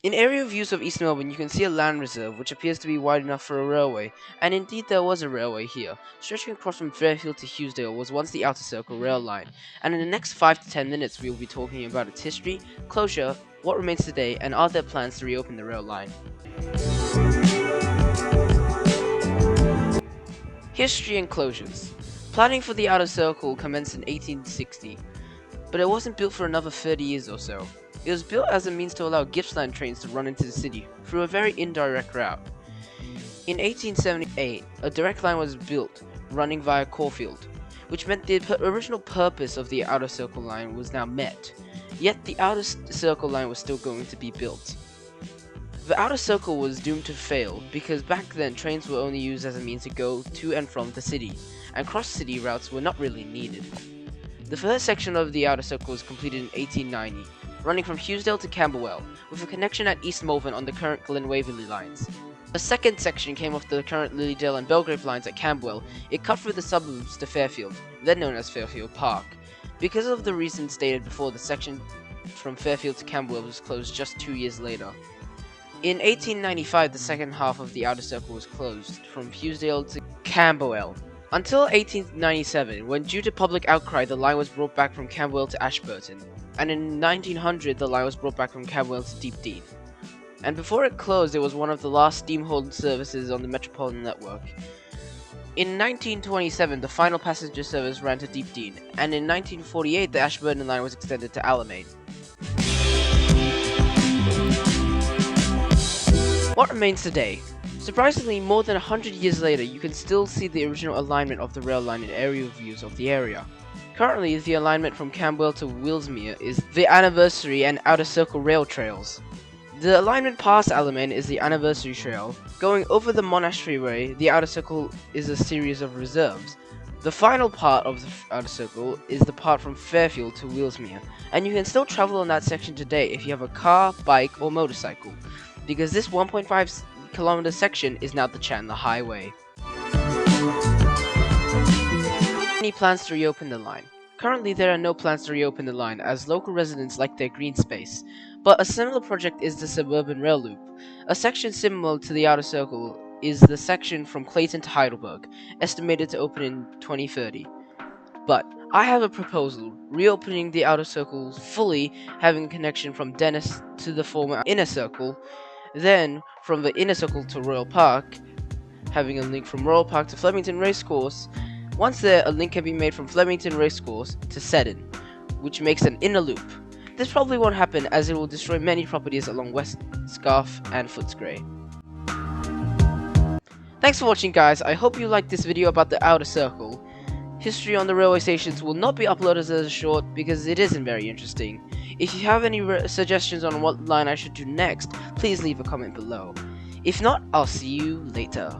In aerial views of East Melbourne, you can see a land reserve which appears to be wide enough for a railway, and indeed there was a railway here. Stretching across from Fairfield to Hughesdale was once the Outer Circle rail line, and in the next 5 to 10 minutes we will be talking about its history, closure, what remains today, and are there plans to reopen the rail line. History and closures. Planning for the Outer Circle commenced in 1860, but it wasn't built for another 30 years or so. It was built as a means to allow Gippsland trains to run into the city through a very indirect route. In 1878, a direct line was built running via Caulfield, which meant the original purpose of the Outer Circle line was now met, yet the Outer Circle line was still going to be built. The Outer Circle was doomed to fail because back then trains were only used as a means to go to and from the city, and cross-city routes were not really needed. The first section of the Outer Circle was completed in 1890, running from Hughesdale to Camberwell, with a connection at East Malvern on the current Glen Waverley lines. The second section came off the current Lilydale and Belgrave lines at Camberwell. It cut through the suburbs to Fairfield, then known as Fairfield Park. Because of the reasons stated before, the section from Fairfield to Camberwell was closed just 2 years later. In 1895, the second half of the Outer Circle was closed, from Hughesdale to Camberwell, until 1897, when due to public outcry the line was brought back from Camberwell to Ashburton, and in 1900 the line was brought back from Camberwell to Deepdean. And before it closed, it was one of the last steam-hauled services on the Metropolitan network. In 1927, the final passenger service ran to Deepdean, and in 1948 the Ashburton line was extended to Alamein. What remains today? Surprisingly, more than 100 years later, you can still see the original alignment of the rail line in aerial views of the area. Currently, the alignment from Camberwell to Willsmere is the Anniversary and Outer Circle rail trails. The alignment past Alamein is the Anniversary Trail. Going over the Monastery Way, the Outer Circle is a series of reserves. The final part of the Outer Circle is the part from Fairfield to Willsmere, and you can still travel on that section today if you have a car, bike, or motorcycle, because this 1.5 kilometer section is now the Chandler Highway. Any plans to reopen the line? Currently there are no plans to reopen the line as local residents like their green space, but a similar project is the Suburban Rail Loop. A section similar to the Outer Circle is the section from Clayton to Heidelberg, estimated to open in 2030. But I have a proposal, reopening the Outer Circle fully, having a connection from Dennis to the former Inner Circle, then from the Inner Circle to Royal Park, having a link from Royal Park to Flemington Racecourse. Once there, a link can be made from Flemington Racecourse to Seddon, which makes an inner loop. This probably won't happen as it will destroy many properties along West Scarf and Footscray. Thanks for watching, guys. I hope you liked this video about the Outer Circle. History on the railway stations will not be uploaded as a short because it isn't very interesting. If you have any suggestions on what line I should do next, please leave a comment below. If not, I'll see you later.